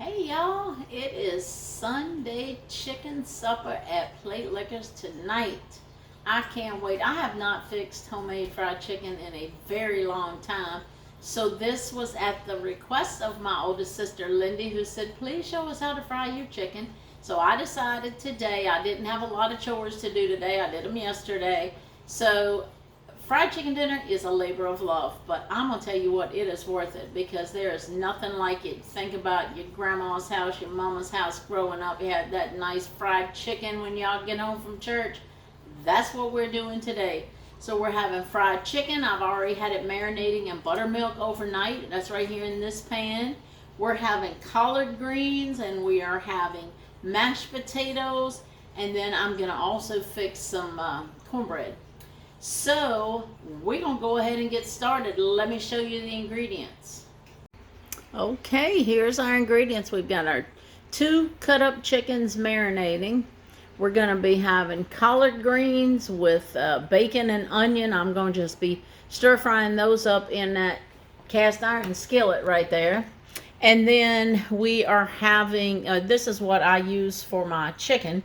Hey y'all, it is Sunday chicken supper at Plate Liquors tonight. I can't wait. I have not fixed homemade fried chicken in a very long time. So this was at the request of my oldest sister Lindy, who said, please show us how to fry your chicken. So I decided today, I didn't have a lot of chores to do today. I did them yesterday. So fried chicken dinner is a labor of love, but I'm gonna tell you what, it is worth it because there is nothing like it. Think about your grandma's house, your mama's house growing up. You had that nice fried chicken when y'all get home from church. That's what we're doing today. So we're having fried chicken. I've already had it marinating in buttermilk overnight. That's right here in this pan. We're having collard greens and we are having mashed potatoes, and then I'm gonna also fix some cornbread. So we're gonna go ahead and get started. Let me show you the ingredients. Okay, here's our ingredients. We've got our 2 cut up chickens marinating. We're gonna be having collard greens with bacon and onion. I'm gonna just be stir frying those up in that cast iron skillet right there. And then we are having, this is what I use for my chicken,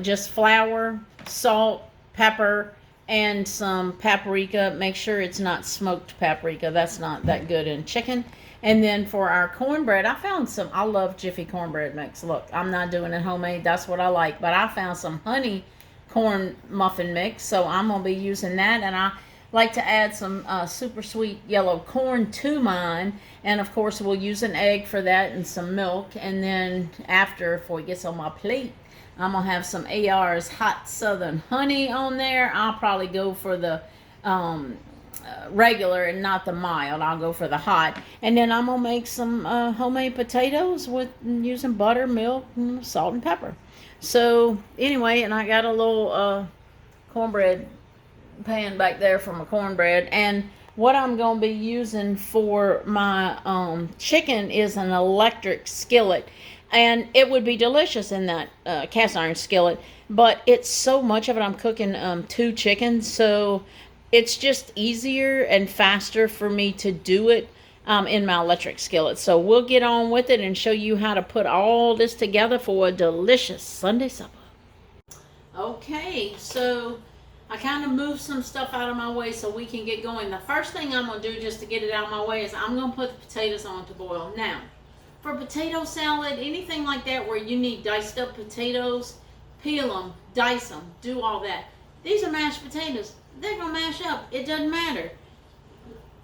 just flour, salt, pepper, and some paprika. Make sure it's not smoked paprika. That's not that good in chicken. And then for our cornbread, I found some, I love Jiffy cornbread mix. Look, I'm not doing it homemade. That's what I like. But I found some honey corn muffin mix. So I'm going to be using that. And I like to add some super sweet yellow corn to mine. And of course, we'll use an egg for that and some milk. And then after, before it gets on my plate, I'm going to have some AR's Hot Southern Honey on there. I'll probably go for the regular and not the mild. I'll go for the hot. And then I'm going to make some homemade potatoes with using butter, milk, and salt and pepper. So anyway, and I got a little cornbread pan back there for my cornbread. And what I'm going to be using for my chicken is an electric skillet. And it would be delicious in that cast iron skillet, but it's so much of it. I'm cooking 2 chickens, so it's just easier and faster for me to do it in my electric skillet. So we'll get on with it and show you how to put all this together for a delicious Sunday supper. Okay, so I kind of moved some stuff out of my way so we can get going. The first thing I'm going to do just to get it out of my way is I'm going to put the potatoes on to boil. Now, for potato salad, anything like that where you need diced up potatoes, peel them, dice them, do all that. These are mashed potatoes. They're going to mash up. It doesn't matter.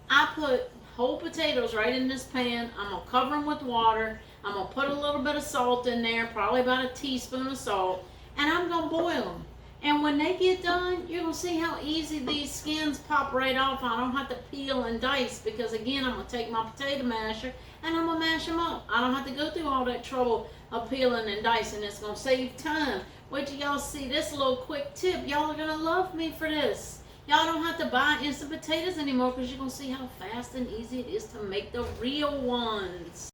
I put whole potatoes right in this pan. I'm going to cover them with water. I'm going to put a little bit of salt in there, probably about a teaspoon of salt, and I'm going to boil them. And when they get done, you're going to see how easy these skins pop right off. I don't have to peel and dice because, again, I'm going to take my potato masher and I'm going to mash them up. I don't have to go through all that trouble of peeling and dicing. It's going to save time. Wait till y'all see this little quick tip. Y'all are going to love me for this. Y'all don't have to buy instant potatoes anymore because you're going to see how fast and easy it is to make the real ones.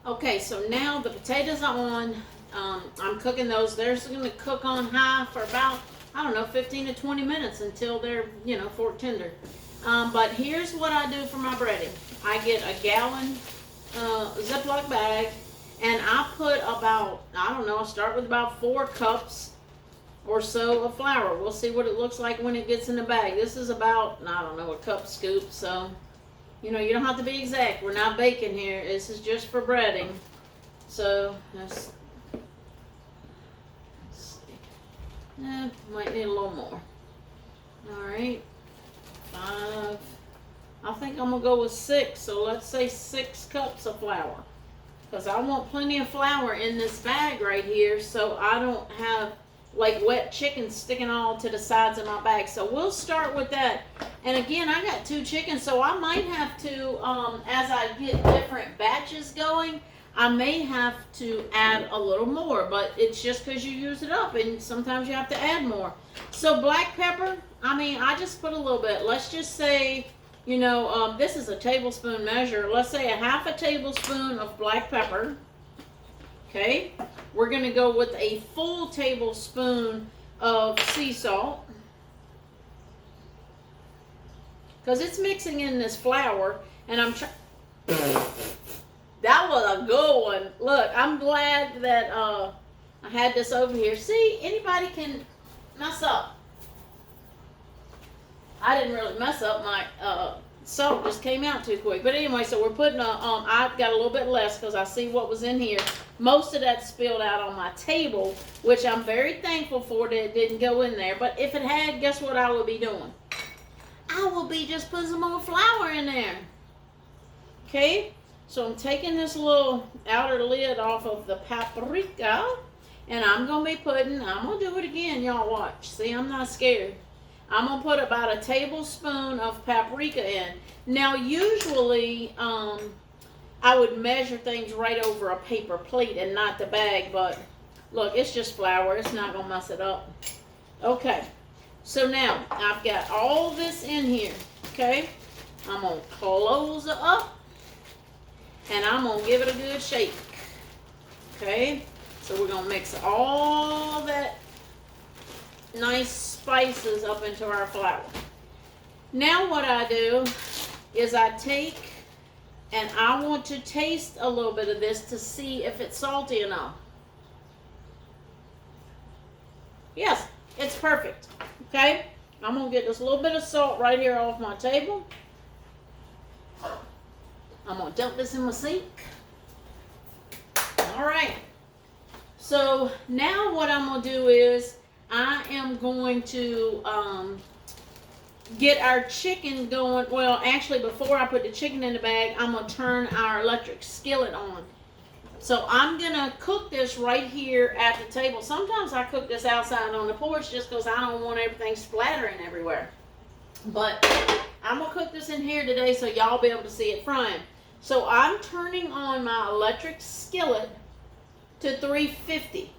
Okay, so now the potatoes are on. I'm cooking those. They're going to cook on high for about, I don't know, 15 to 20 minutes until they're, fork tender. But here's what I do for my breading. I get a gallon Ziploc bag, and I put about, I don't know, I start with about 4 cups or so of flour. We'll see what it looks like when it gets in the bag. This is about, I don't know, a cup scoop, so, you don't have to be exact. We're not baking here. This is just for breading. So, let's see. Might need a little more. Alright. 5. I think I'm going to go with 6. So let's say 6 cups of flour. Because I want plenty of flour in this bag right here so I don't have like wet chicken sticking all to the sides of my bag. So we'll start with that. And again, I got 2 chickens, so I might have to, as I get different batches going, I may have to add a little more, but it's just because you use it up and sometimes you have to add more. So black pepper, I just put a little bit. Let's just say, this is a tablespoon measure. Let's say a half a tablespoon of black pepper. Okay, we're going to go with a full tablespoon of sea salt. Because it's mixing in this flour, and I'm trying... That was a good one. Look, I'm glad that I had this over here. See, anybody can mess up. I didn't really mess up. My salt just came out too quick. But anyway, so we're putting I've got a little bit less because I see what was in here. Most of that spilled out on my table, which I'm very thankful for that it didn't go in there. But if it had, guess what I would be doing? I will be just putting some more flour in there. Okay, so I'm taking this little outer lid off of the paprika, and I'm going to be putting, I'm going to do it again, y'all watch. See, I'm not scared. I'm going to put about a tablespoon of paprika in. Now, usually, I would measure things right over a paper plate and not the bag, but look, it's just flour. It's not going to mess it up. Okay. So now, I've got all this in here, okay? I'm going to close it up, and I'm going to give it a good shake, okay? So we're going to mix all that nice spices up into our flour. Now what I do is I take, and I want to taste a little bit of this to see if it's salty enough. Yes, it's perfect. Okay, I'm going to get this little bit of salt right here off my table. I'm going to dump this in my sink. All right. So now what I'm going to do is I am going to get our chicken going. Well, actually, before I put the chicken in the bag, I'm going to turn our electric skillet on. So I'm going to cook this right here at the table. Sometimes I cook this outside on the porch just because I don't want everything splattering everywhere. But I'm going to cook this in here today so y'all be able to see it frying. So I'm turning on my electric skillet to 350.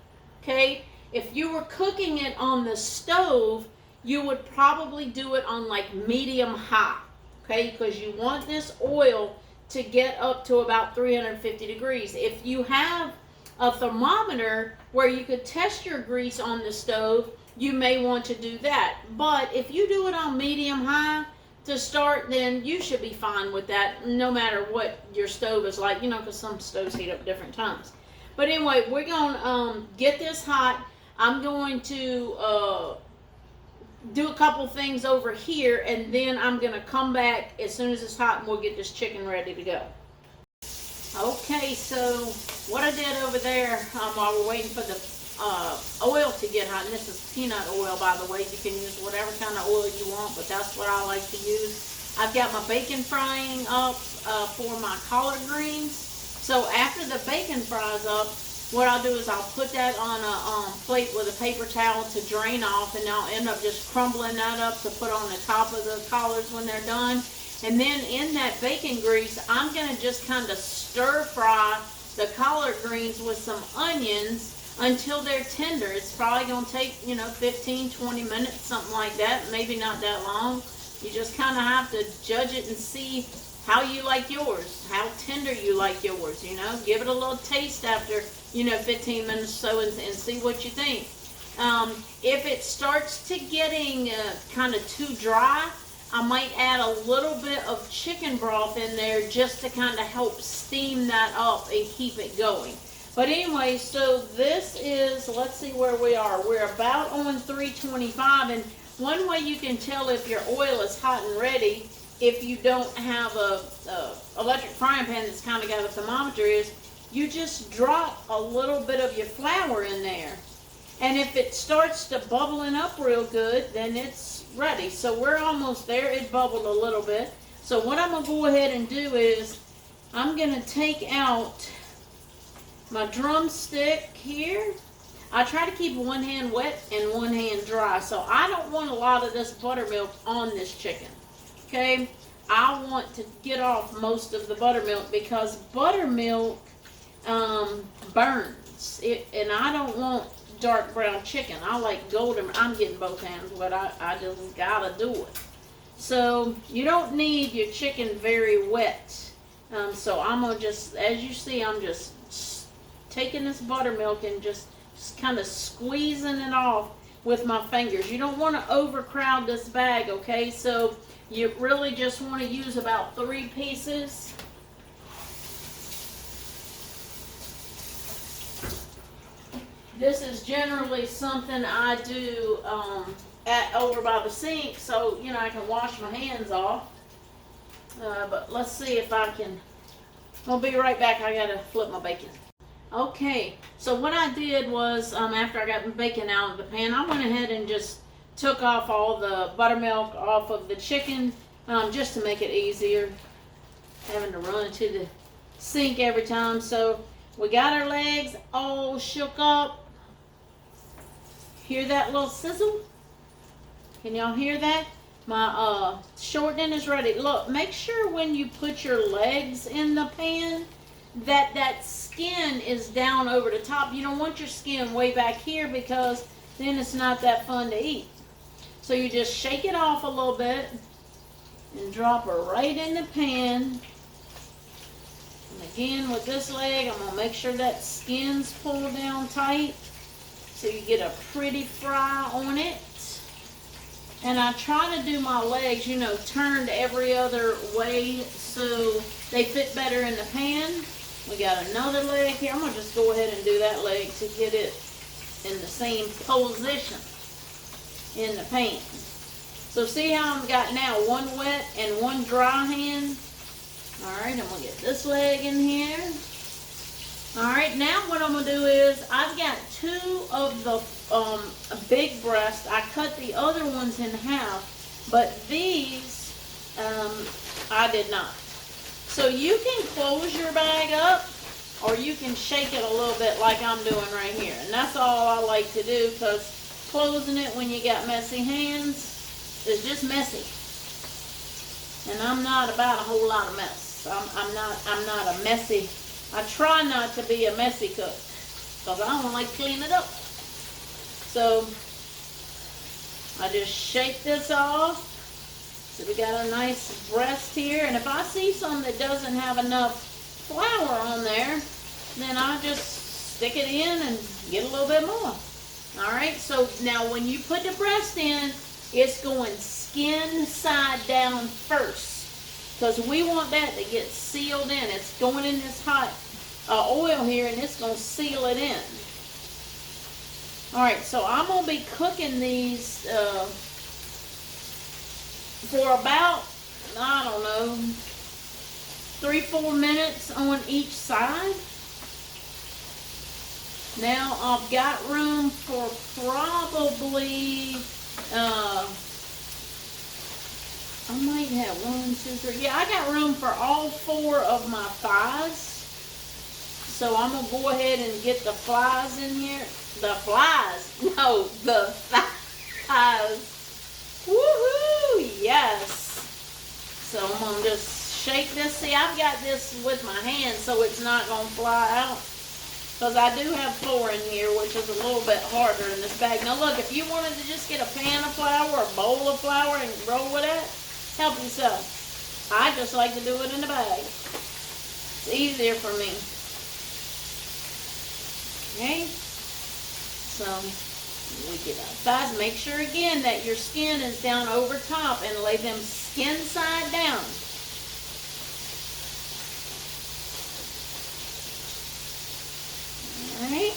Okay? If you were cooking it on the stove, you would probably do it on like medium high. Okay? Because you want this oil to get up to about 350 degrees. If you have a thermometer where you could test your grease on the stove, you may want to do that. But if you do it on medium high to start, then you should be fine with that, no matter what your stove is like, you know, because some stoves heat up different times. But anyway, we're going to get this hot. I'm going to do a couple things over here, and then I'm going to come back as soon as it's hot and we'll get this chicken ready to go. Okay, so what I did over there while we're waiting for the oil to get hot, and this is peanut oil, by the way. You can use whatever kind of oil you want, but that's what I like to use. I've got my bacon frying up for my collard greens. So after the bacon fries up, what I'll do is I'll put that on a plate with a paper towel to drain off, and I'll end up just crumbling that up to put on the top of the collards when they're done. And then in that bacon grease, I'm going to just kind of stir fry the collard greens with some onions until they're tender. It's probably going to take, 15, 20 minutes, something like that. Maybe not that long. You just kind of have to judge it and see how you like yours, how tender you like yours, Give it a little taste after, 15 minutes or so and see what you think. If it starts to getting kind of too dry, I might add a little bit of chicken broth in there just to kind of help steam that up and keep it going. But anyway, so this is, let's see where we are. We're about on 325, and one way you can tell if your oil is hot and ready, if you don't have a electric frying pan that's kind of got a thermometer, is you just drop a little bit of your flour in there. And if it starts to bubbling up real good, then it's ready. So we're almost there. It bubbled a little bit. So what I'm going to go ahead and do is I'm going to take out my drumstick here. I try to keep one hand wet and one hand dry. So I don't want a lot of this buttermilk on this chicken. Okay? I want to get off most of the buttermilk because buttermilk burns. And I don't want dark brown chicken. I like golden. I'm getting both hands, but I just gotta do it. So you don't need your chicken very wet. So I'm gonna just, as you see, I'm just taking this buttermilk and just kind of squeezing it off with my fingers. You don't want to overcrowd this bag, okay? So you really just want to use about 3 pieces. This is generally something I do at over by the sink, so you know I can wash my hands off. But let's see if I can. I'll be right back. I gotta flip my bacon. Okay, so what I did was after I got the bacon out of the pan, I went ahead and just took off all the buttermilk off of the chicken, just to make it easier, having to run to the sink every time. So we got our legs all shook up. Hear that little sizzle? Can y'all hear that? My shortening is ready. Look, make sure when you put your legs in the pan that skin is down over the top. You don't want your skin way back here because then it's not that fun to eat. So you just shake it off a little bit and drop her right in the pan. And again, with this leg, I'm gonna make sure that skin's pulled down tight so you get a pretty fry on it. And I try to do my legs, you know, turned every other way so they fit better in the pan. We got another leg here. I'm gonna just go ahead and do that leg to get it in the same position in the pan. So see how I've got now one wet and one dry hand? Alright, I'm gonna get this leg in here. Alright, now what I'm gonna do is I've got two of the big breasts. I cut the other ones in half, but these I did not. So you can close your bag up or you can shake it a little bit like I'm doing right here. And that's all I like to do, because closing it when you got messy hands is just messy. And I'm not about a whole lot of mess. I'm not a messy. I try not to be a messy cook because I don't like cleaning it up. So I just shake this off. So we got a nice breast here. And if I see some that doesn't have enough flour on there, then I just stick it in and get a little bit more. Alright, so now when you put the breast in, it's going skin side down first, because we want that to get sealed in. It's going in this hot oil here, and it's going to seal it in. Alright, so I'm going to be cooking these for about, I don't know, 3-4 minutes on each side. Now I've got room for probably, I might have 1, 2, 3. Yeah, I got room for all 4 of my thighs. So I'm going to go ahead and get the flies in here. The flies? No, the thighs. Woohoo! Yes. So I'm going to just shake this. See, I've got this with my hand so it's not going to fly out. Because I do have 4 in here, which is a little bit harder in this bag. Now look, if you wanted to just get a pan of flour or a bowl of flour and roll with that, help yourself. I just like to do it in the bag. It's easier for me. Okay? So, we get our thighs. Make sure again that your skin is down over top and lay them skin side down. Alright.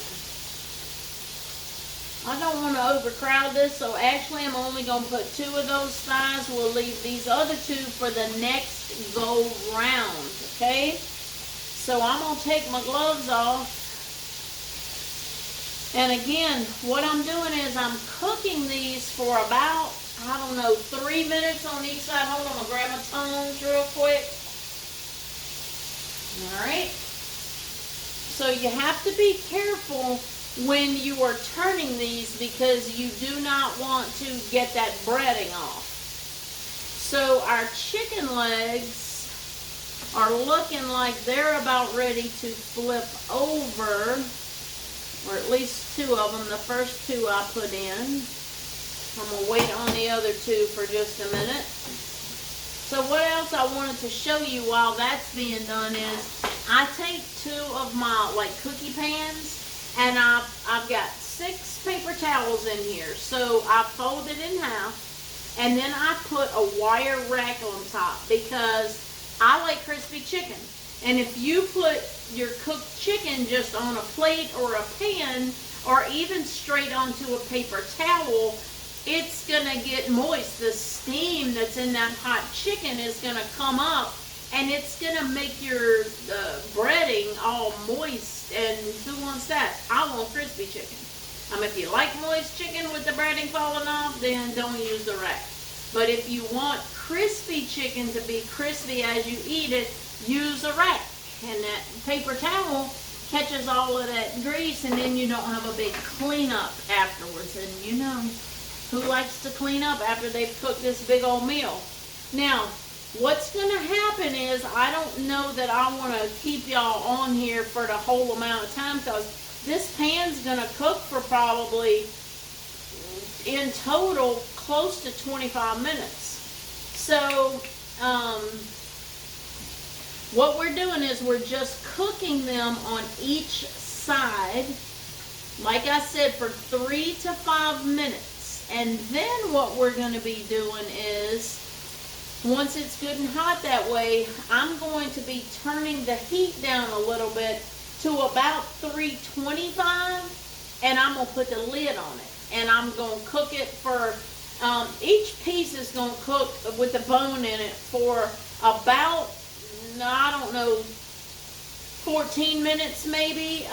I don't want to overcrowd this, so actually I'm only going to put 2 of those thighs. We'll leave these other 2 for the next go round, okay? So I'm going to take my gloves off. And again, what I'm doing is I'm cooking these for about, I don't know, 3 minutes on each side. Hold on, I'll grab my tongs real quick. Alright. So you have to be careful when you are turning these, because you do not want to get that breading off. So our chicken legs are looking like they're about ready to flip over, or at least 2 of them. The first 2 I put in. I'm going to wait on the other 2 for just a minute. So what else I wanted to show you while that's being done is I take 2 of my cookie pans, and I've got 6 paper towels in here. So I fold it in half, and then I put a wire rack on top because I like crispy chicken. And if you put your cooked chicken just on a plate or a pan, or even straight onto a paper towel, it's gonna get moist. The steam that's in that hot chicken is gonna come up, and it's gonna make your breading all moist. And who wants that? I want crispy chicken. If you like moist chicken with the breading falling off, then don't use the rack. But if you want crispy chicken to be crispy as you eat it, use a rack. And that paper towel catches all of that grease, and then you don't have a big cleanup afterwards. And you know, who likes to clean up after they've cooked this big old meal? Now, what's going to happen is, I don't know that I want to keep y'all on here for the whole amount of time, because this pan's going to cook for probably, in total, close to 25 minutes. So, what we're doing is we're just cooking them on each side, like I said, for 3 to 5 minutes. And then what we're going to be doing is, once it's good and hot that way, I'm going to be turning the heat down a little bit to about 325, and I'm going to put the lid on it. And I'm going to cook it for, each piece is going to cook with the bone in it for about, I don't know, 14 minutes maybe.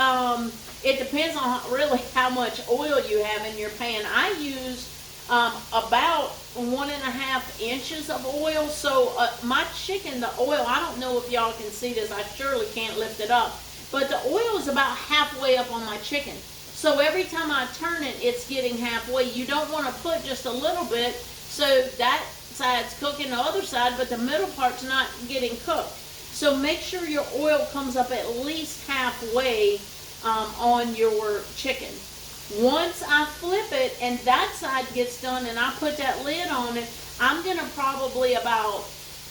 It depends on really how much oil you have in your pan. I use about 1.5 inches of oil. So my chicken, the oil, I don't know if y'all can see this. I surely can't lift it up. But the oil is about halfway up on my chicken. So every time I turn it, it's getting halfway. You don't want to put just a little bit, so that side's cooking the other side, but the middle part's not getting cooked. So make sure your oil comes up at least halfway on your chicken. Once I flip it and that side gets done and I put that lid on it, I'm going to probably about,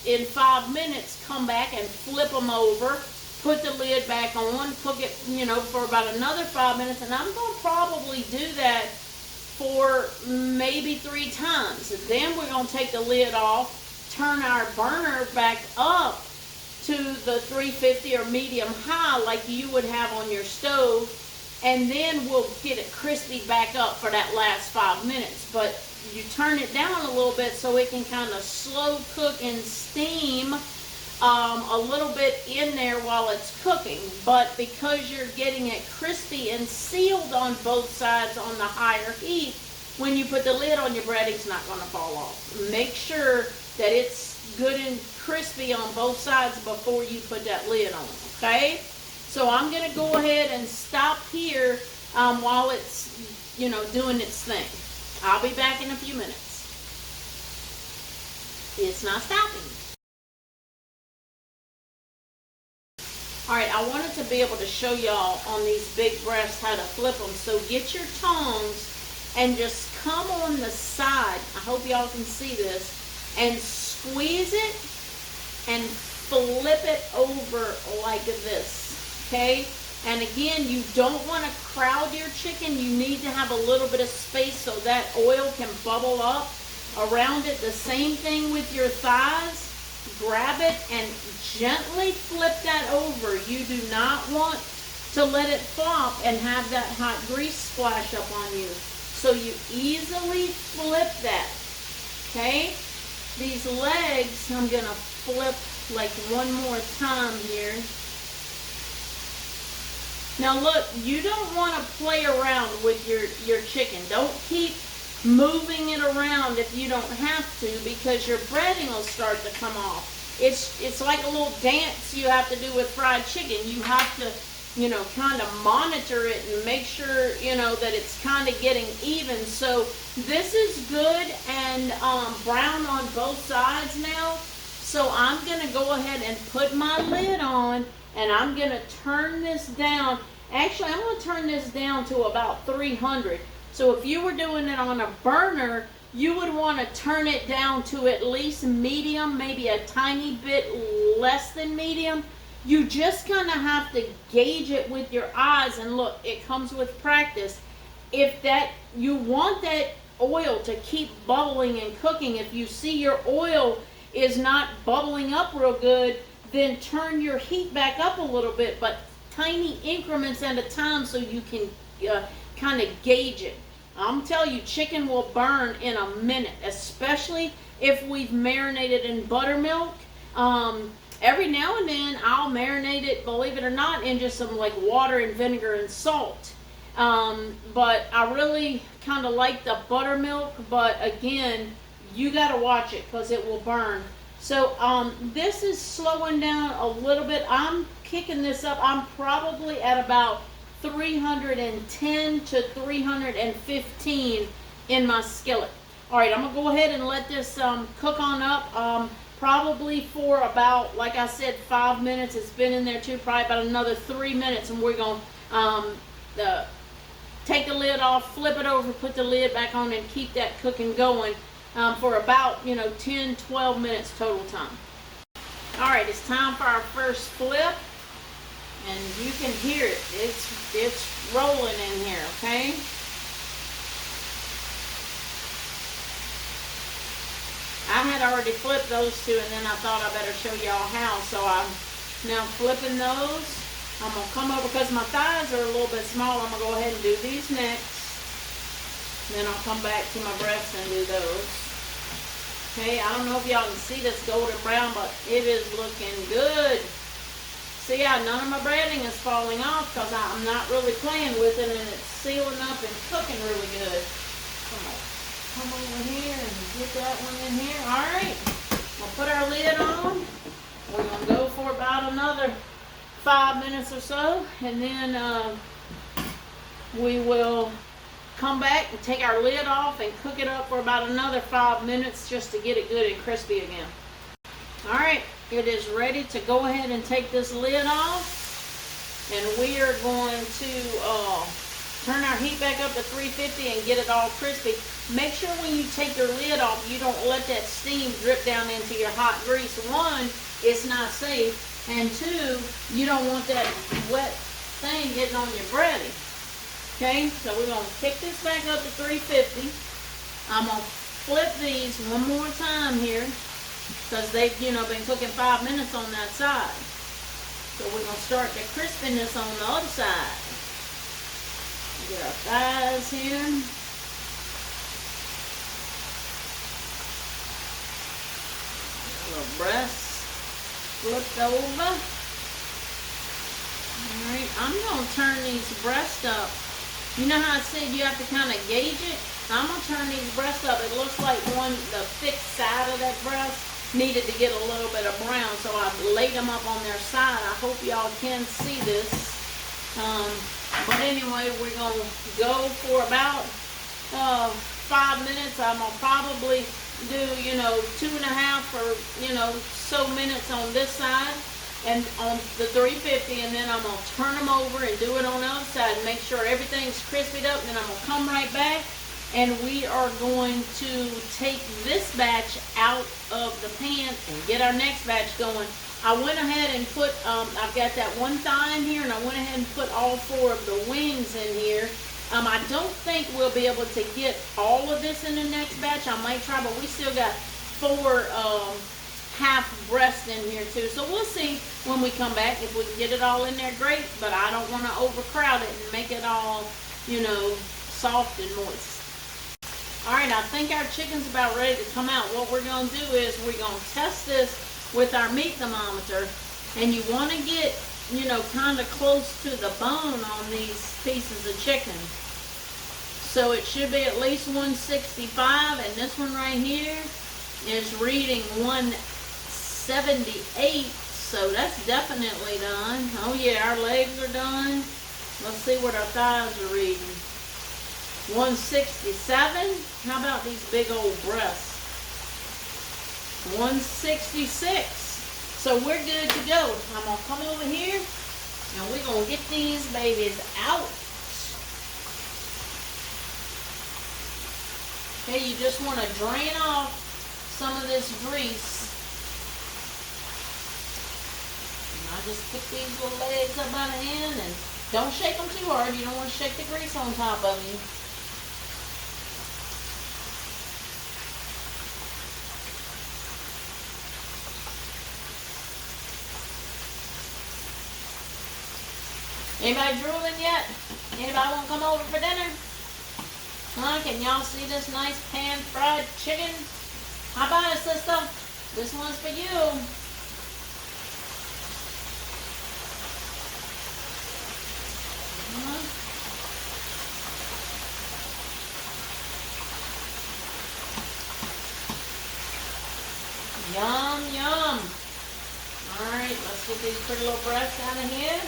in 5 minutes, come back and flip them over, put the lid back on, cook it, for about another 5 minutes, and I'm going to probably do that for maybe 3 times. And then we're going to take the lid off, turn our burner back up to the 350 or medium high like you would have on your stove, and then we'll get it crispy back up for that last 5 minutes. But you turn it down a little bit so it can kind of slow cook and steam a little bit in there while it's cooking. But because you're getting it crispy and sealed on both sides on the higher heat, when you put the lid on, your breading's not going to fall off. Make sure that it's good and crispy on both sides before you put that lid on, okay? So I'm going to go ahead and stop here while it's, doing its thing. I'll be back in a few minutes. It's not stopping. Alright, I wanted to be able to show y'all on these big breasts how to flip them. So get your tongs and just come on the side. I hope y'all can see this. And squeeze it and flip it over like this. Okay? And again, you don't want to crowd your chicken. You need to have a little bit of space so that oil can bubble up around it. The same thing with your thighs. Grab it and gently flip that over. You do not want to let it flop and have that hot grease splash up on you. So you easily flip that. Okay? These legs, I'm going to flip like one more time here. Now look, you don't want to play around with your chicken. Don't keep moving it around if you don't have to, because your breading will start to come off. It's like a little dance you have to do with fried chicken. You have to, kind of monitor it and make sure, that it's kind of getting even. So this is good and brown on both sides now. So I'm going to go ahead and put my lid on, and I'm going to turn this down. Actually, I'm going to turn this down to about 300. So if you were doing it on a burner, you would want to turn it down to at least medium, maybe a tiny bit less than medium. You just kind of have to gauge it with your eyes, and look, it comes with practice. If you want that oil to keep bubbling and cooking, if you see your oil is not bubbling up real good, then turn your heat back up a little bit, but tiny increments at a time so you can kind of gauge it. I'm telling you, chicken will burn in a minute, especially if we've marinated in buttermilk. Every now and then I'll marinate it, believe it or not, in just some like water and vinegar and salt. But I really kind of like the buttermilk, but again, you got to watch it because it will burn. So this is slowing down a little bit. I'm kicking this up. I'm probably at about 310 to 315 in my skillet. All right, I'm gonna go ahead and let this cook on up. Probably for about, like I said, 5 minutes. It's been in there too, probably about another 3 minutes, and we're gonna take the lid off, flip it over, put the lid back on, and keep that cooking going for about 10-12 minutes total time. All right, it's time for our first flip. And you can hear it. It's rolling in here, okay? I had already flipped those two, and then I thought I better show y'all how. So I'm now flipping those. I'm going to come over, because my thighs are a little bit small, I'm going to go ahead and do these next. Then I'll come back to my breasts and do those. Okay, I don't know if y'all can see this golden brown, but it is looking good. See how none of my breading is falling off because I'm not really playing with it, and it's sealing up and cooking really good. Come over here and get that one in here. All right, we'll put our lid on. We're going to go for about another 5 minutes or so, and then we will come back and take our lid off and cook it up for about another 5 minutes just to get it good and crispy again. All right, it is ready to go ahead and take this lid off, and we are going to turn our heat back up to 350 and get it all crispy. Make sure when you take your lid off, you don't let that steam drip down into your hot grease. One, it's not safe, and two, you don't want that wet thing getting on your breading. Okay, so we're going to kick this back up to 350. I'm going to flip these one more time here, because they've, been cooking 5 minutes on that side. So we're going to start the crispiness on the other side. Get our thighs here. Little breasts flipped over. Alright, I'm going to turn these breasts up. You know how I said you have to kind of gauge it? I'm going to turn these breasts up. It looks like the thick side of that breast needed to get a little bit of brown, so I've laid them up on their side. I hope y'all can see this. But anyway, we're going to go for about 5 minutes. I'm going to probably do, 2.5 or, so minutes on this side and on the 350, and then I'm going to turn them over and do it on the other side and make sure everything's crispied up. Then I'm going to come right back, and we are going to take this batch out of the pan and get our next batch going. I went ahead and put, I've got that one thigh in here, and I went ahead and put all 4 of the wings in here. I don't think we'll be able to get all of this in the next batch. I might try, but we still got 4 half breast in here too. So we'll see when we come back. If we can get it all in there, great, but I don't want to overcrowd it and make it all, soft and moist. All right, I think our chicken's about ready to come out. What we're going to do is we're going to test this with our meat thermometer, and you want to get, kind of close to the bone on these pieces of chicken. So it should be at least 165, and this one right here is reading 178, so that's definitely done. Oh yeah, our legs are done. Let's see what our thighs are reading. 167. How about these big old breasts? 166. So we're good to go. I'm going to come over here and we're going to get these babies out. Okay, you just want to drain off some of this grease. And I just pick these little legs up by the end, and don't shake them too hard. You don't want to shake the grease on top of you. Anybody drooling yet? Anybody Anybody want to come over for dinner? Huh? Can y'all see this nice pan fried chicken? How about it, sister? This one's for you. Yum, yum. Alright, let's get these pretty little breasts out of here.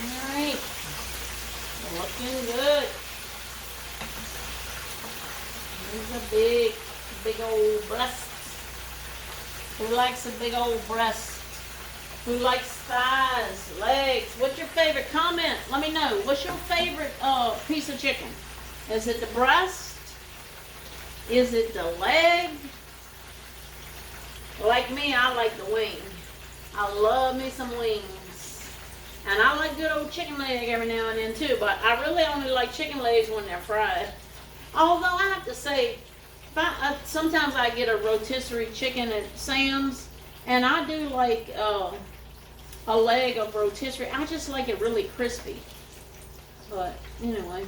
Alright. Looking good. Here's a big old breast. Who likes a big old breast? Who likes thighs, legs? What's your favorite? Comment. Let me know. What's your favorite piece of chicken? Is it the breast? Is it the leg? Like me, I like the wing. I love me some wings. And I like good old chicken leg every now and then too, but I really only like chicken legs when they're fried. Although I have to say, sometimes I get a rotisserie chicken at Sam's, and I do like a leg of rotisserie. I just like it really crispy. But anyway.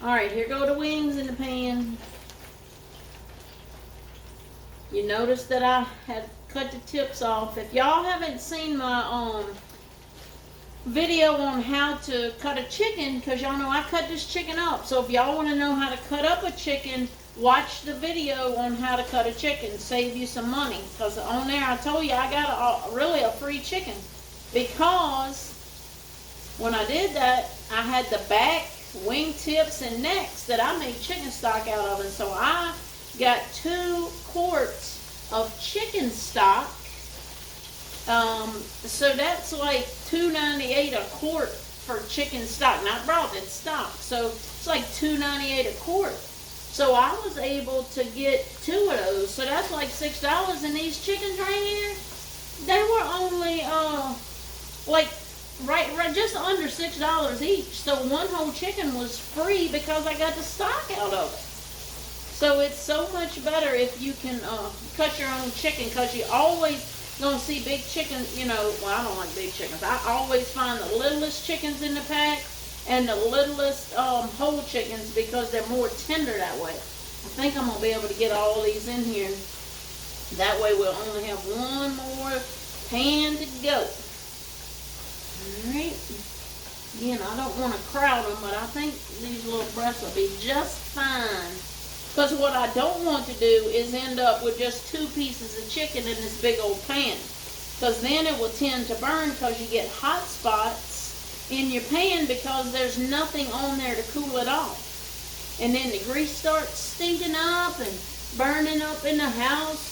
Alright, here go the wings in the pan. You notice that I had cut the tips off. If y'all haven't seen my video on how to cut a chicken, because y'all know I cut this chicken up. So if y'all want to know how to cut up a chicken, watch the video on how to cut a chicken. Save you some money. Because on there I told you I got really a free chicken. Because when I did that, I had the back, wing tips, and necks that I made chicken stock out of. And so I got 2 quarts of chicken stock. So that's like $2.98 a quart for chicken stock. Not broth, it's stock. So it's like $2.98 a quart. So I was able to get 2 of those. So that's like $6. And these chickens right here, they were only like right just under $6 each. So one whole chicken was free because I got the stock out of it. So it's so much better if you can cut your own chicken, because you always gonna see big chickens, you know. Well, I don't like big chickens. I always find the littlest chickens in the pack and the littlest whole chickens, because they're more tender that way. I think I'm gonna be able to get all these in here. That way we'll only have one more pan to go. Alright. Again, I don't want to crowd them, but I think these little breasts will be just fine. Because what I don't want to do is end up with just 2 pieces of chicken in this big old pan. Because then it will tend to burn, because you get hot spots in your pan because there's nothing on there to cool it off. And then the grease starts stinking up and burning up in the house.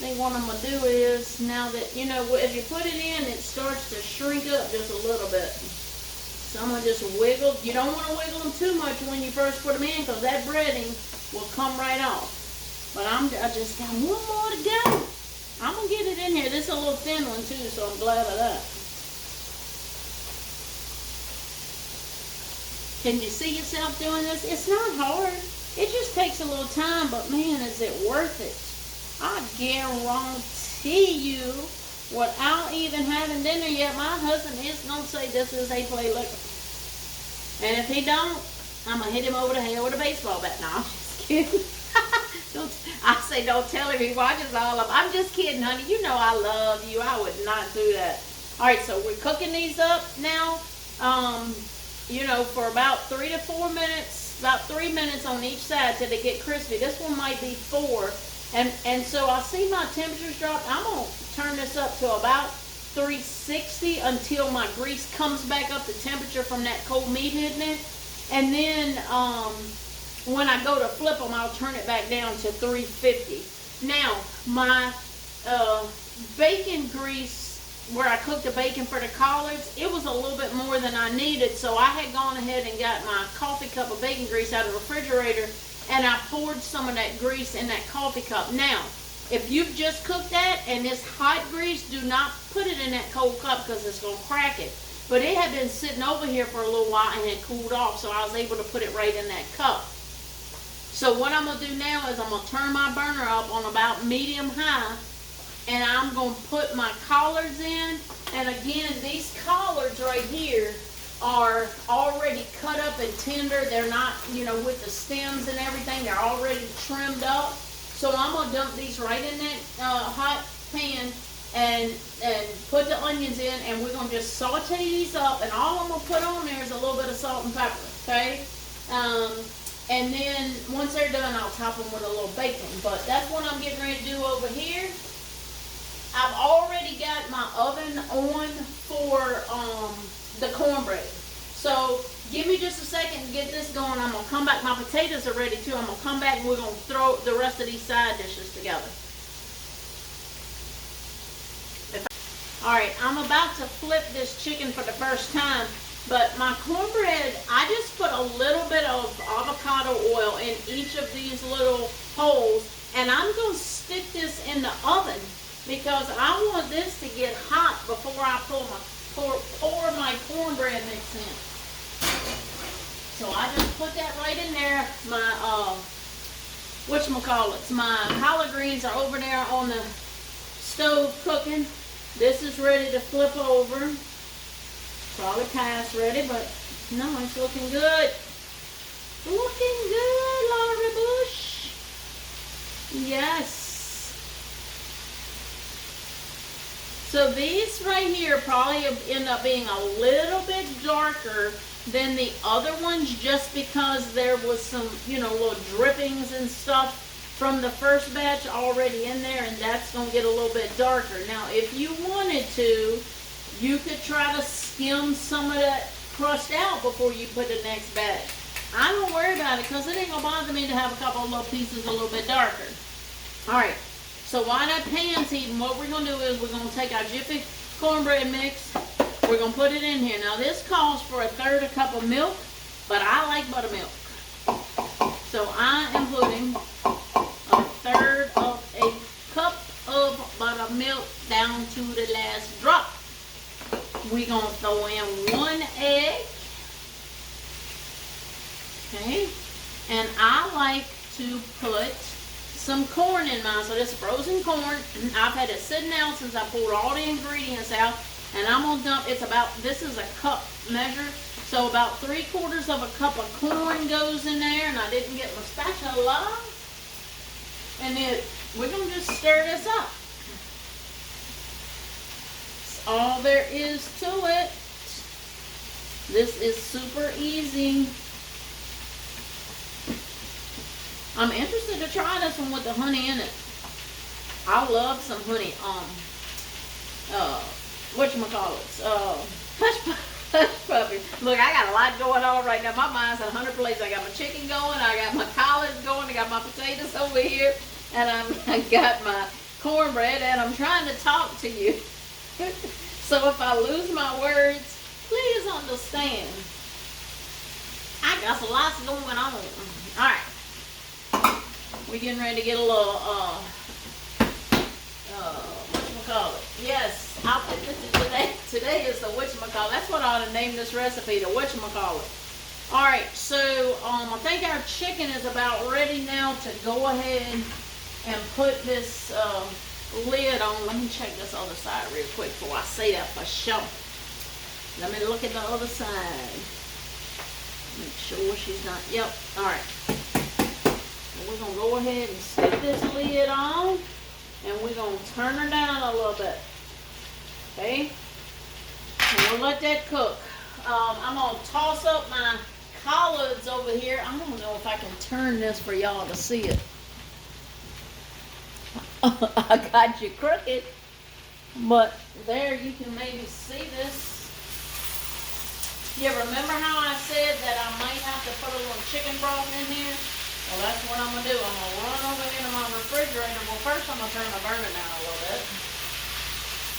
I think what I'm going to do is, now that, you know, as you put it in, it starts to shrink up just a little bit. So I'm going to just wiggle. You don't want to wiggle them too much when you first put them in, because that breading will come right off. But I just got one more to go. I'm going to get it in here. This is a little thin one too, so I'm glad of that. Can you see yourself doing this? It's not hard. It just takes a little time, but man, is it worth it. I guarantee you, without even having dinner yet, my husband is going to say this is a play liquor. And if he don't, I'm going to hit him over the head with a baseball bat. No, I'm just kidding. I say don't tell him he watches all of them. I'm just kidding, honey. You know I love you. I would not do that. All right, so we're cooking these up now, you know, for about 3 to 4 minutes, about 3 minutes on each side till they get crispy. This one might be 4. And so I see my temperatures drop. I'm going to turn this up to about 360 until my grease comes back up to temperature from that cold meat hitting it. And then when I go to flip them, I'll turn it back down to 350. Now, my bacon grease, where I cooked the bacon for the collards, it was a little bit more than I needed. So I had gone ahead and got my coffee cup of bacon grease out of the refrigerator, and I poured some of that grease in that coffee cup. Now, if you've just cooked that and it's hot grease, do not put it in that cold cup, because it's going to crack it. But it had been sitting over here for a little while and had cooled off, so I was able to put it right in that cup. So what I'm going to do now is I'm going to turn my burner up on about medium high, and I'm going to put my collards in, and And again, these collards right here are already cut up and tender. They're not, with the stems and everything. They're already trimmed up. So I'm gonna dump these right in that hot pan and put the onions in, and we're gonna just saute these up. And all I'm gonna put on there is a little bit of salt and pepper. Okay. And then once they're done, I'll top them with a little bacon. But that's what I'm getting ready to do over here. I've already got my oven on for the cornbread. So give me just a second to get this going. I'm going to come back. My potatoes are ready too. I'm going to come back and we're going to throw the rest of these side dishes together. Alright, I'm about to flip this chicken for the first time. But my cornbread, I just put a little bit of avocado oil in each of these little holes. And I'm going to stick this in the oven because I want this to get hot before I pour my cornbread mix in. So I just put that right in there. My, my collard greens are over there on the stove cooking. This is ready to flip over. Probably past ready, but no, it's looking good. Looking good, Laurie Bush. Yes. So these right here probably end up being a little bit darker than the other ones just because there was some, little drippings and stuff from the first batch already in there, and that's going to get a little bit darker. Now, if you wanted to, you could try to skim some of that crust out before you put the next batch. I don't worry about it because it ain't going to bother me to have a couple of little pieces a little bit darker. Alright, so while that pan's heating, what we're going to do is we're going to take our Jiffy cornbread mix. We're going to put it in here. Now this calls for 1/3 cup of milk, but I like buttermilk. So I am putting 1/3 of a cup of buttermilk down to the last drop. We're going to throw in 1 egg. Okay. And I like to put some corn in mine. So this is frozen corn. I've had it sitting out since I pulled all the ingredients out. And I'm going to dump, this is a cup measure. So about 3/4 of a cup of corn goes in there. And I didn't get my spatula. And then we're going to just stir this up. That's all there is to it. This is super easy. I'm interested to try this one with the honey in it. I love some honey. Hush puppy. Look, I got a lot going on right now. My mind's in 100 places. I got my chicken going. I got my collards going. I got my potatoes over here. And I got my cornbread. And I'm trying to talk to you. So if I lose my words, please understand. I got lots going on. Alright. We're getting ready to get a little, whatchamacallit. Yes, today is the whatchamacallit. That's what I ought to name this recipe, the whatchamacallit. Alright, so I think our chicken is about ready now to go ahead and put this lid on. Let me check this other side real quick before I say that for sure. Let me look at the other side. Make sure she's not, yep, alright. We're going to go ahead and stick this lid on, and we're going to turn her down a little bit. Okay? And we'll let that cook. I'm going to toss up my collards over here. I don't know if I can turn this for y'all to see it. I got you crooked, but there you can maybe see this. You remember how I said that I might have to put a little chicken broth in here? Well, that's what I'm going to do. I'm going to run over into my refrigerator. Well, first I'm going to turn the burner down a little bit.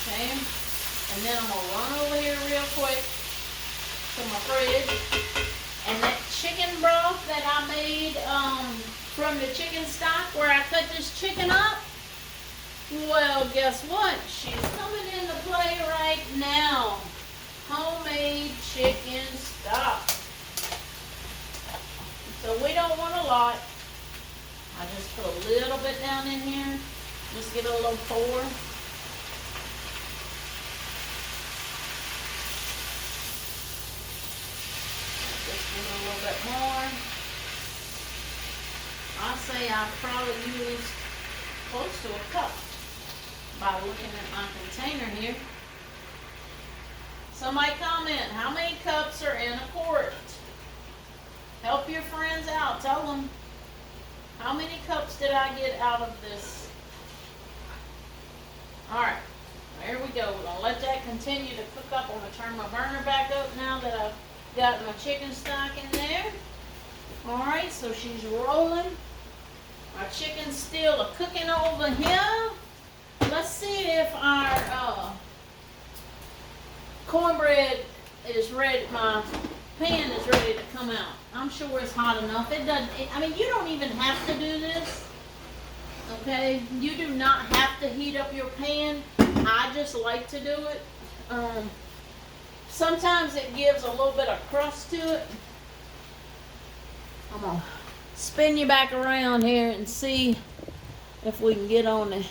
Okay? And then I'm going to run over here real quick to my fridge. And that chicken broth that I made from the chicken stock where I cut this chicken up, well, guess what? She's coming into play right now. Homemade chicken stock. So we don't want a lot. I just put a little bit down in here. Just give it a little pour. more. I say I probably used close to a cup by looking at my container here. Somebody comment, how many cups are in a quart? Help your friends out. Tell them, how many cups did I get out of this? Alright, there we go. We're going to let that continue to cook up. I'm going to turn my burner back up now that I've got my chicken stock in there. Alright, so she's rolling. Our chicken's still cooking over here. Let's see if our cornbread is ready. My pan is ready to come out. I'm sure it's hot enough. It doesn't, I mean, you don't even have to do this. Okay, you do not have to heat up your pan. I just like to do it. Sometimes it gives a little bit of crust to it. I'm gonna spin you back around here and see if we can get on it.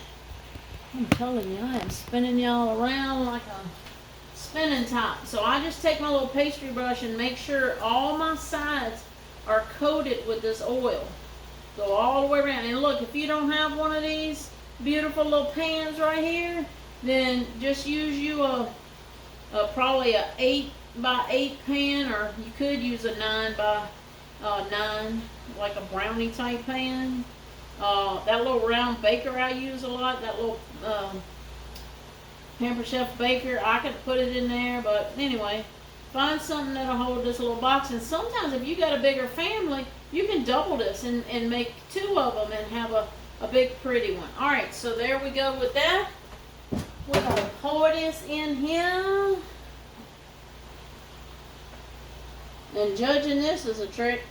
I'm telling you, I am spinning y'all around like a spinning top. So I just take my little pastry brush and make sure all my sides are coated with this oil. Go all the way around. And look, if you don't have one of these beautiful little pans right here, then just use you probably a 8 by 8 pan, or you could use a 9 by 9, like a brownie type pan. That little round baker I use a lot, that little Pampered Chef baker, I could put it in there, but anyway, find something that'll hold this little box. And sometimes if you got a bigger family, you can double this and make 2 of them and have a big pretty one. Alright, so there we go with that. We're going to pour this in here. And judging this is a trick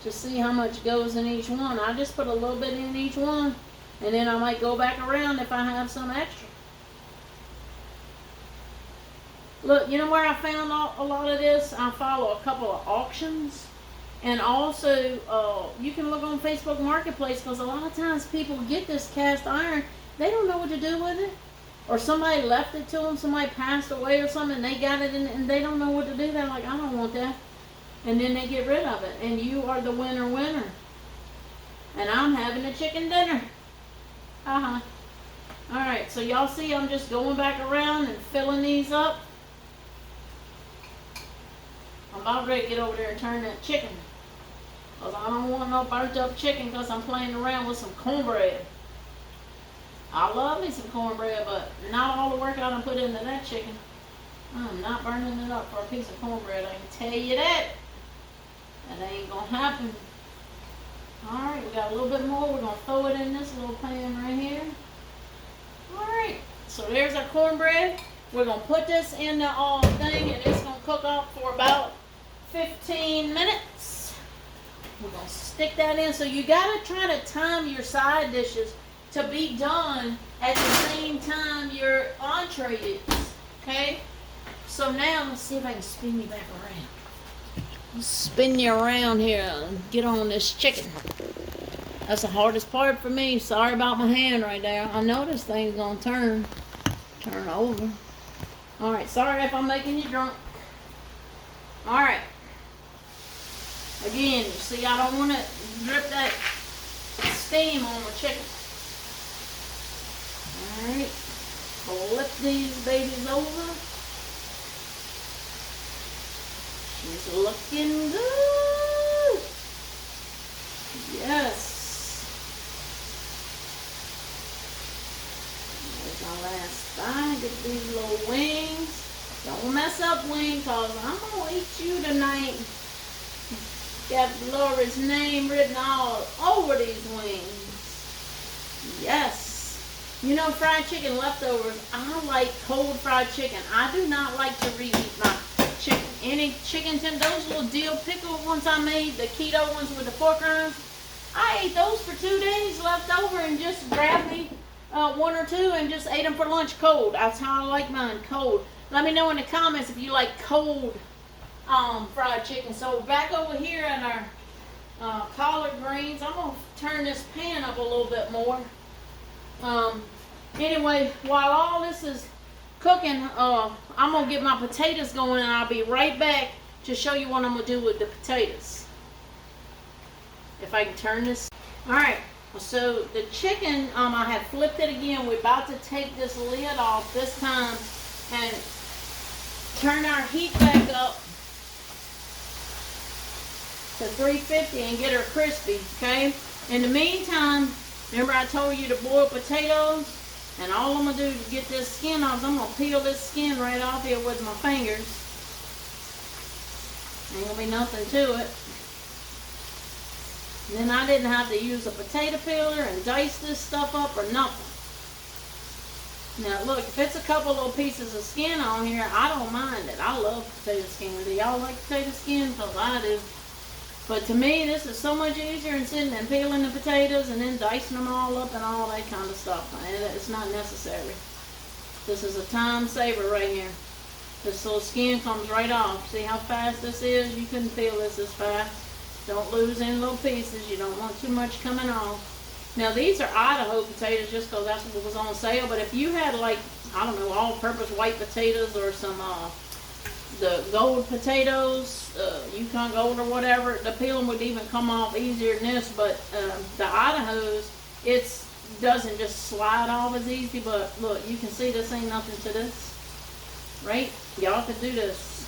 to see how much goes in each one. I just put a little bit in each one, and then I might go back around if I have some extra. Look, you know where I found a lot of this? I follow a couple of auctions. And also, you can look on Facebook Marketplace, because a lot of times people get this cast iron, they don't know what to do with it. Or somebody left it to them, somebody passed away or something, and they got it and they don't know what to do. They're like, I don't want that. And then they get rid of it. And you are the winner. And I'm having a chicken dinner. Alright, so y'all see I'm just going back around and filling these up. I'm about ready to get over there and turn that chicken. Because I don't want no burnt up chicken, because I'm playing around with some cornbread. I love me some cornbread, but not all the work I done put into that chicken. I'm not burning it up for a piece of cornbread, I can tell you that. That ain't gonna happen. Alright, we got a little bit more. We're gonna throw it in this little pan right here. Alright, so there's our cornbread. We're gonna put this in the thing, and it's gonna cook up for about 15 minutes. We're gonna stick that in. So you gotta try to time your side dishes to be done at the same time your entree is. Okay? So now let's see if I can spin you back around. Let's spin you around here and get on this chicken. That's the hardest part for me. Sorry about my hand right there. I know this thing's gonna turn over. Alright, sorry if I'm making you drunk. Alright. Again, you see, I don't want to drip that steam on the chicken. Alright. Flip these babies over. She's looking good. Yes. There's my last thigh. Get these little wings. Don't mess up, wing, cause I'm gonna eat you tonight. Got Laura's name written all over these wings. Yes. You know, fried chicken leftovers, I like cold fried chicken. I do not like to reheat my chicken. Any chicken tenders, those little dill pickle ones I made, the keto ones with the pork rinds, I ate those for 2 days left over and just grabbed me 1 or 2 and just ate them for lunch cold. That's how I like mine, cold. Let me know in the comments if you like cold fried chicken. So back over here in our collard greens, I'm going to turn this pan up a little bit more. Anyway, while all this is cooking, I'm going to get my potatoes going, and I'll be right back to show you what I'm going to do with the potatoes. If I can turn this. Alright, so the chicken, I have flipped it again. We're about to take this lid off this time and turn our heat back up to 350 and get her crispy, okay? In the meantime, remember I told you to boil potatoes? And all I'm going to do to get this skin off is I'm going to peel this skin right off here with my fingers. Ain't going to be nothing to it. And then I didn't have to use a potato peeler and dice this stuff up or nothing. Now look, if it's a couple little pieces of skin on here, I don't mind it. I love potato skin. Do y'all like potato skin? Because I do. But to me, this is so much easier than sitting and peeling the potatoes and then dicing them all up and all that kind of stuff. It's not necessary. This is a time saver right here. This little skin comes right off. See how fast this is? You couldn't peel this as fast. Don't lose any little pieces. You don't want too much coming off. Now these are Idaho potatoes just because that's what was on sale. But if you had like, I don't know, all-purpose white potatoes or some the gold potatoes, Yukon Gold or whatever, the peeling would even come off easier than this. But the Idahos, it doesn't just slide off as easy. But look, you can see this ain't nothing to this, right? Y'all could do this.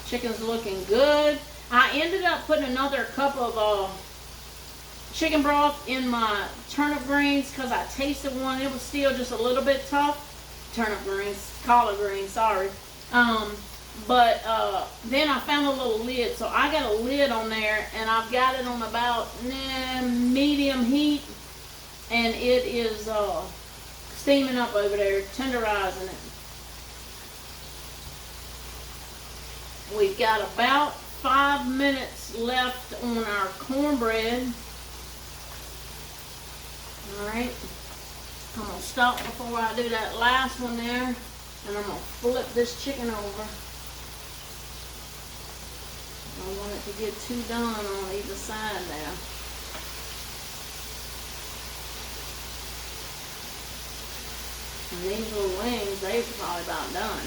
Chicken's looking good. I ended up putting another cup of chicken broth in my turnip greens because I tasted one. It was still just a little bit tough. Turnip greens, collard greens, sorry. But then I found a little lid, so I got a lid on there, and I've got it on about medium heat, and it is steaming up over there, tenderizing it. We've got about 5 minutes left on our cornbread. Alright, I'm going to stop before I do that last one there, and I'm going to flip this chicken over. I don't want it to get too done on either side there. And these little wings, they're probably about done.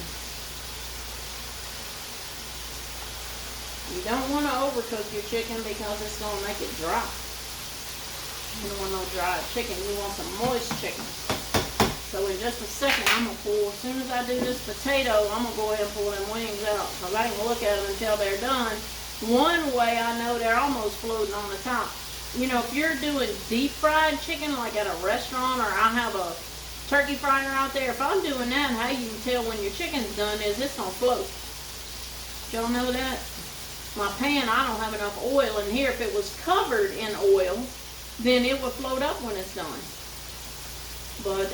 You don't want to overcook your chicken because it's going to make it dry. You don't want no dry chicken. You want some moist chicken. So in just a second, I'm going to pull, as soon as I do this potato, I'm going to go ahead and pull them wings out. Because I can look at them until they're done. One way I know they're almost floating on the top. You know, if you're doing deep fried chicken, like at a restaurant, or I have a turkey fryer out there, if I'm doing that, how you can tell when your chicken's done is it's going to float. Y'all know that? My pan, I don't have enough oil in here. If it was covered in oil, then it would float up when it's done. But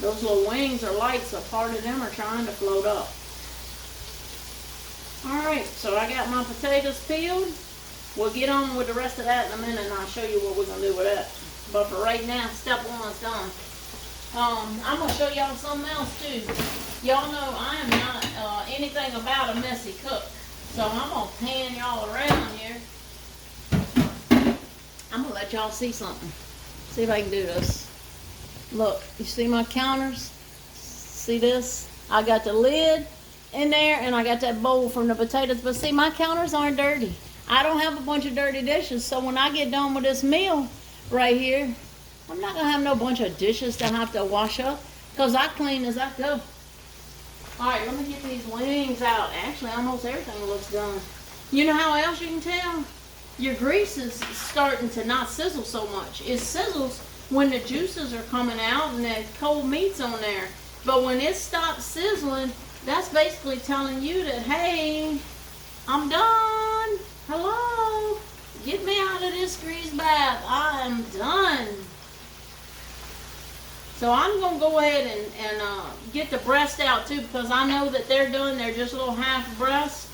those little wings are light, so part of them are trying to float up. Alright, so I got my potatoes peeled. We'll get on with the rest of that in a minute, and I'll show you what we're going to do with that. But for right now, step one's done. I'm going to show y'all something else too. Y'all know I am not anything about a messy cook. So I'm going to pan y'all around here. I'm going to let y'all see something. See if I can do this. Look, you see my counters? See this? I got the lid in there, and I got that bowl from the potatoes. But see, my counters aren't dirty. I don't have a bunch of dirty dishes. So when I get done with this meal right here, I'm not going to have no bunch of dishes to have to wash up, because I clean as I go. Alright, let me get these wings out. Actually, almost everything looks done. You know how else you can tell? Your grease is starting to not sizzle so much. It sizzles when the juices are coming out and the cold meat's on there. But when it stops sizzling, that's basically telling you that, hey, I'm done. Hello? Get me out of this grease bath. I am done. So I'm going to go ahead and get the breast out too, because I know that they're done. They're just little half breasts.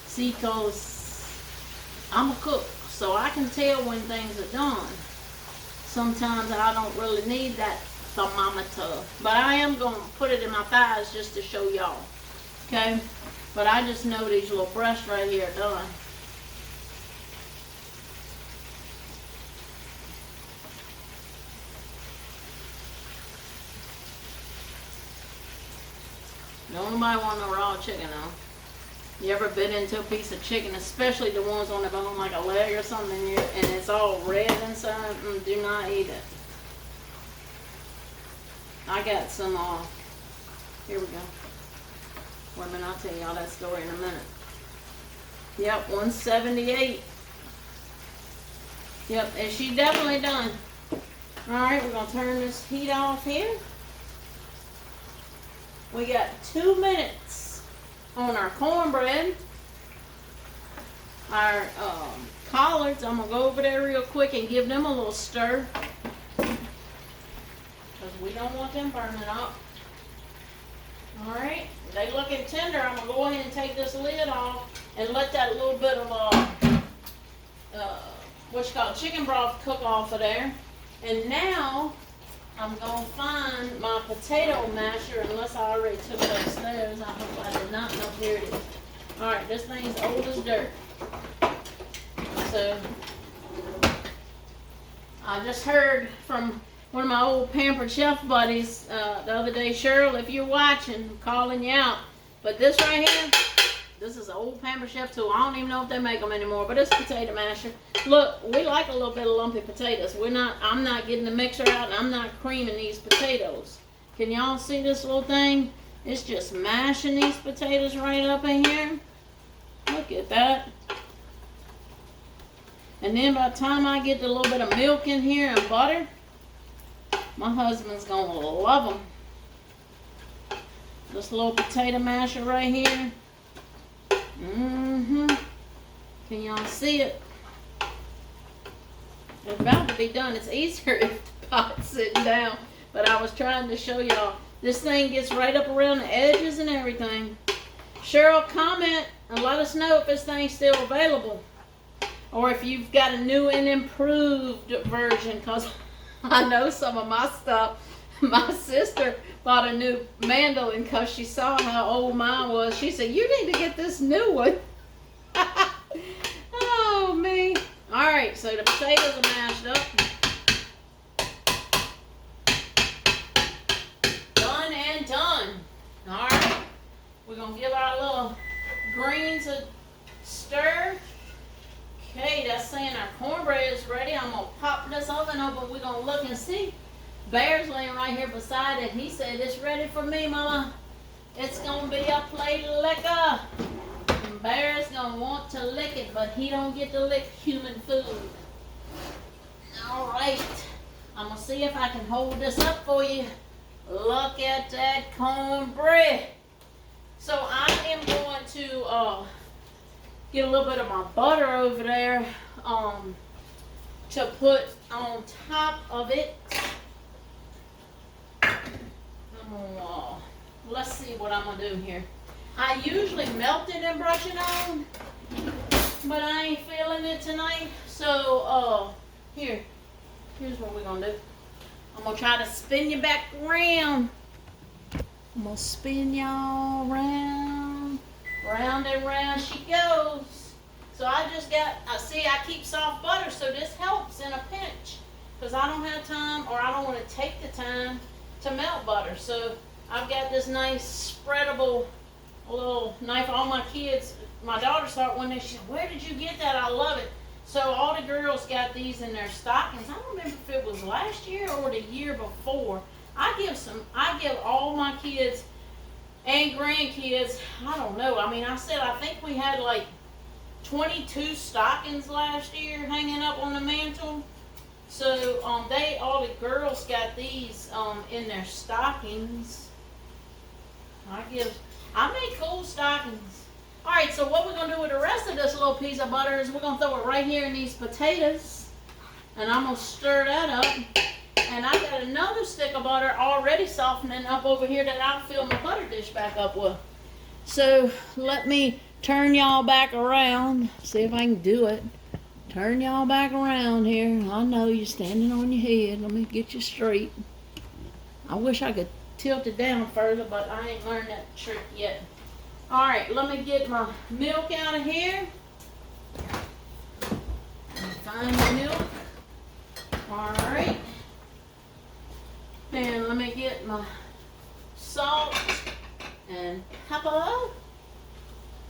See, because I'm a cook, so I can tell when things are done. Sometimes I don't really need that thermometer, but I am going to put it in my thighs just to show y'all. Okay? But I just know these little breasts right here are done. Don't nobody want no raw chicken though. You ever bit into a piece of chicken, especially the ones on the bone like a leg or something, and it's all red inside? Do not eat it. I got some, here we go. Wait a minute, I'll tell y'all that story in a minute. Yep, 178. Yep, and she definitely done. Alright, we're going to turn this heat off here. We got 2 minutes on our cornbread. Our collards, I'm going to go over there real quick and give them a little stir. Because we don't want them burning up. Alright, they looking tender. I'm going to go ahead and take this lid off and let that little bit of chicken broth cook off of there. And now I'm going to find my potato masher, unless I already took it upstairs. I hope I did not. No, here it is. Alright, this thing's old as dirt. So, I just heard from one of my old Pampered Chef buddies the other day, Cheryl, if you're watching, I'm calling you out. But this right here, this is an old Pampered Chef tool. I don't even know if they make them anymore, but it's a potato masher. Look, we like a little bit of lumpy potatoes. I'm not getting the mixer out, and I'm not creaming these potatoes. Can y'all see this little thing? It's just mashing these potatoes right up in here. Look at that. And then by the time I get a little bit of milk in here and butter, my husband's gonna love them. This little potato masher right here. Can y'all see it? It's about to be done. It's easier if the pot's sitting down. But I was trying to show y'all. This thing gets right up around the edges and everything. Cheryl, comment and let us know if this thing's still available. Or if you've got a new and improved version. Because I know some of my stuff. My sister bought a new mandolin because she saw how old mine was. She said, you need to get this new one. Oh, me. Alright, so the potatoes are mashed up. Done and done. Alright. We're going to give our little greens a stir. Okay, that's saying our cornbread is ready. I'm going to pop this oven open. We're going to look and see. Bear's laying right here beside it. He said, it's ready for me, Mama. It's going to be a plate of liquor. And Bear's going to want to lick it, but he don't get to lick human food. All right. I'm going to see if I can hold this up for you. Look at that cornbread. So I am going to get a little bit of my butter over there to put on top of it. Let's see what I'm gonna do here. I usually melt it and brush it on, but I ain't feeling it tonight. So here's what we're gonna do. I'm gonna try to spin you back around. I'm gonna spin y'all round and round she goes. So I just got, I keep soft butter, so this helps in a pinch, because I don't have time, or I don't want to take the time to melt butter. So I've got this nice spreadable little knife. All my kids, my daughter saw it one day. She said, where did you get that? I love it. So all the girls got these in their stockings. I don't remember if it was last year or the year before. I give all my kids and grandkids, I don't know. I mean, I think we had like 22 stockings last year hanging up on the mantle. So all the girls got these in their stockings. I make cool stockings. All right, so what we're gonna do with the rest of this little piece of butter is we're gonna throw it right here in these potatoes, and I'm gonna stir that up. And I got another stick of butter already softening up over here that I'll fill my butter dish back up with. So let me turn y'all back around. See if I can do it. Turn y'all back around here. I know you're standing on your head. Let me get you straight. I wish I could tilt it down further, but I ain't learned that trick yet. Alright, let me get my milk out of here. Find my milk. Alright. And let me get my salt and pepper.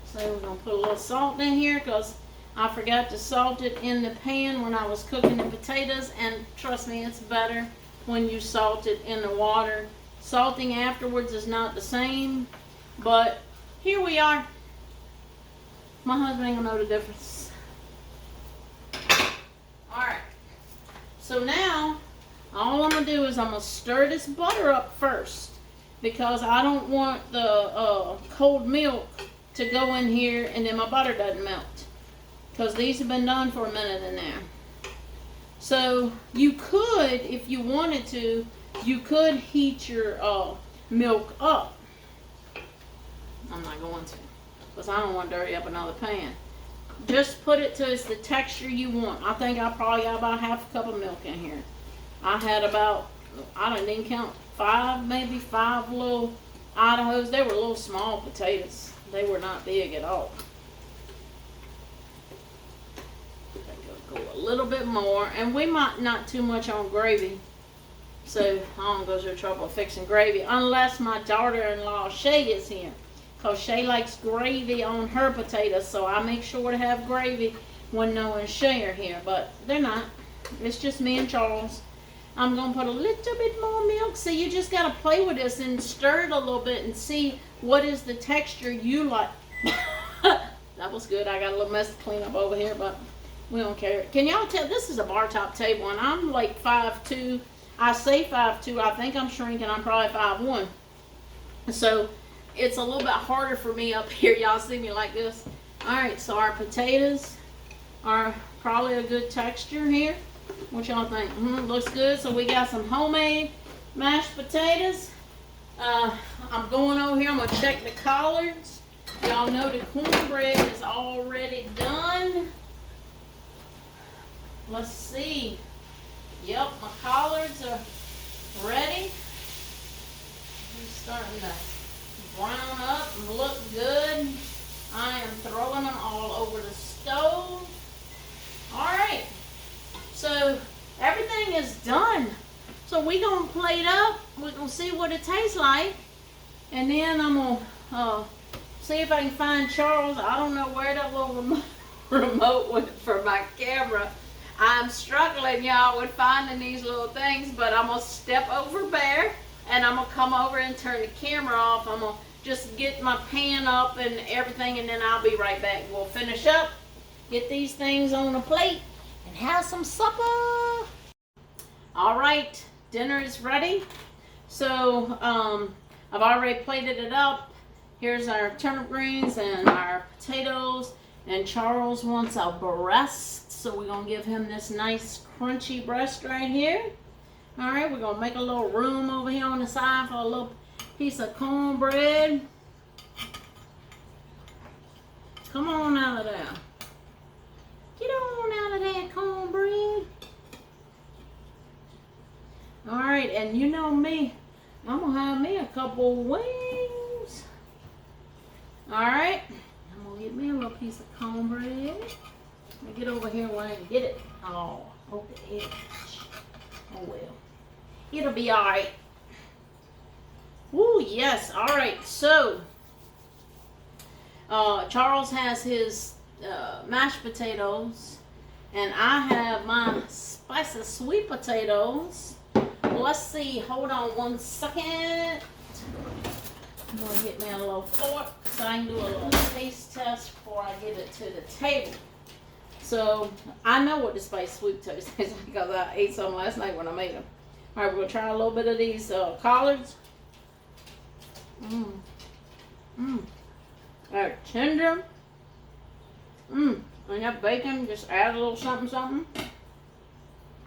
So we're going to put a little salt in here because I forgot to salt it in the pan when I was cooking the potatoes, and trust me, it's better when you salt it in the water. Salting afterwards is not the same, but here we are. My husband ain't gonna know the difference. Alright, so now all I'm gonna do is I'm gonna stir this butter up first because I don't want the cold milk to go in here and then my butter doesn't melt, because these have been done for a minute in there. So you could, if you wanted to, you could heat your milk up. I'm not going to, because I don't want to dirty up another pan. Just put it to the texture you want. I think I probably got about half a cup of milk in here. I had about, I didn't even count, maybe five little Idahos. They were little small potatoes. They were not big at all. Go a little bit more, and we might not too much on gravy, so I don't go through trouble fixing gravy unless my daughter-in-law Shay is here, because Shay likes gravy on her potatoes, so I make sure to have gravy when Noah and Shay are here, but they're not. It's just me and Charles. I'm going to put a little bit more milk. See, you just got to play with this and stir it a little bit and see what is the texture you like. That was good. I got a little mess to clean up over here, but we don't care. Can y'all tell this is a bar top table, and I'm like 5'2". I say 5'2". I think I'm shrinking. I'm probably 5'1". So it's a little bit harder for me up here. Y'all see me like this. All right, so our potatoes are probably a good texture here. What y'all think? Looks good. So we got some homemade mashed potatoes. I'm going over here. I'm going to check the collards. Y'all know the cornbread is already done. Let's see. Yep, my collards are ready. They're starting to brown up and look good. I am throwing them all over the stove. Alright, so everything is done. So we're going to plate up. We're going to see what it tastes like. And then I'm going to see if I can find Charles. I don't know where that little remote went for my camera. I'm struggling, y'all, with finding these little things, but I'm going to step over Bear, and I'm going to come over and turn the camera off. I'm going to just get my pan up and everything, and then I'll be right back. We'll finish up, get these things on a plate, and have some supper. All right, dinner is ready. So I've already plated it up. Here's our turnip greens and our potatoes, and Charles wants a breast. So we're going to give him this nice crunchy breast right here. All right, we're going to make a little room over here on the side for a little piece of cornbread. Come on out of there. Get on out of that cornbread. All right, and you know me, I'm going to have me a couple wings. All right, I'm going to get me a little piece of cornbread. Let me get over here where I can get it. Oh, over the edge. Oh well. It'll be alright. Woo, yes. Alright, so Charles has his mashed potatoes, and I have my spicy sweet potatoes. Let's see. Hold on one second. I'm going to get me a little fork so I can do a little taste test before I get it to the table. So I know what the spicy sweet potato is because I ate some last night when I made them. All right, we're gonna try a little bit of these collards. They're tender. And that bacon, just add a little something, something.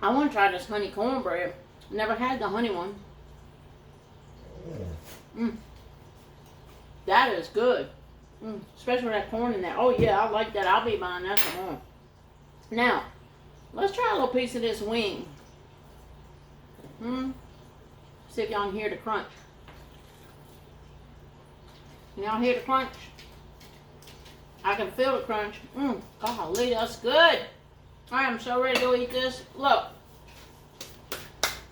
I want to try this honey cornbread. Never had the honey one. That is good. Especially with that corn in there. Oh yeah, I like that. I'll be buying that some more. Now, let's try a little piece of this wing. See if y'all can hear the crunch. Can y'all hear the crunch? I can feel the crunch. Golly, that's good. Alright, I'm so ready to go eat this. Look,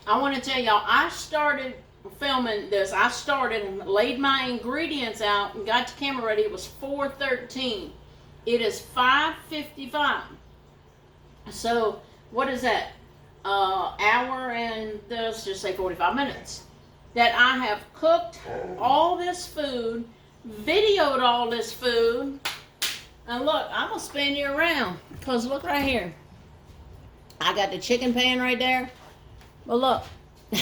I want to tell y'all, I started filming this, I started and laid my ingredients out and got the camera ready. It was 4:13. It is 5:55. So what is that? Hour and let's just say 45 minutes. That I have cooked all this food, videoed all this food, and look, I'm gonna spin you around because look right here. I got the chicken pan right there. But look,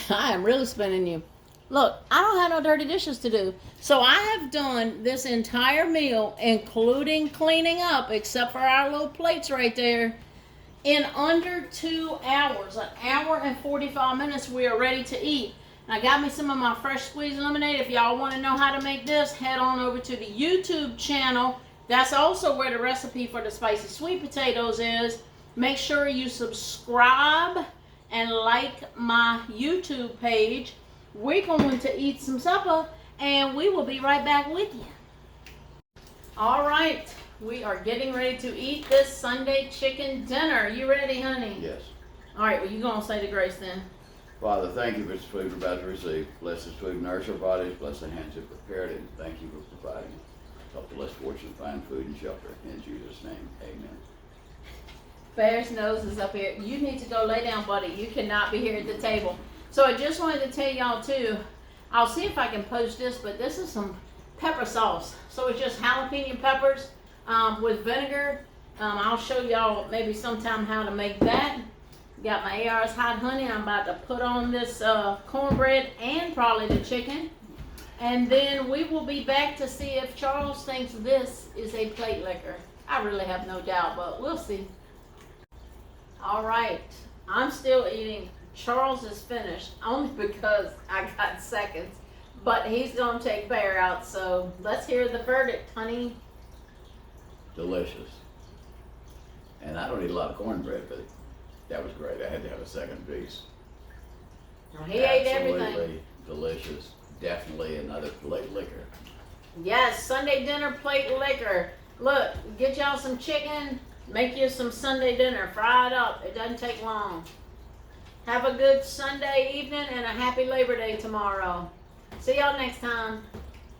I am really spinning you. Look, I don't have no dirty dishes to do. So I have done this entire meal, including cleaning up, except for our little plates right there, in under 2 hours. An hour and 45 minutes, we are ready to eat. And I got me some of my fresh squeezed lemonade. If y'all want to know how to make this, head on over to the YouTube channel. That's also where the recipe for the spicy sweet potatoes is. Make sure you subscribe and like my YouTube page. We're going to eat some supper, and we will be right back with you. All right, we are getting ready to eat this Sunday chicken dinner. You ready, honey? Yes. All right, well, you going to say the grace then. Father, thank you for this food we're about to receive. Bless this food, nourish our bodies, bless the hands who prepared it, and thank you for providing it. Help the less fortunate find food and shelter. In Jesus' name, amen. Bear's nose is up here. You need to go lay down, buddy. You cannot be here at the table. So I just wanted to tell y'all too, I'll see if I can post this, but this is some pepper sauce. So it's just jalapeno peppers with vinegar. I'll show y'all maybe sometime how to make that. Got my AR's hot honey. I'm about to put on this cornbread and probably the chicken. And then we will be back to see if Charles thinks this is a plate liquor. I really have no doubt, but we'll see. All right, I'm still eating. Charles is finished, only because I got seconds. But he's going to take Bear out, so let's hear the verdict, honey. Delicious. And I don't eat a lot of cornbread, but that was great. I had to have a second piece. Well, he ate everything. Absolutely delicious. Definitely another plate liquor. Yes, Sunday dinner plate liquor. Look, get y'all some chicken, make you some Sunday dinner, fry it up. It doesn't take long. Have a good Sunday evening and a happy Labor Day tomorrow. See y'all next time.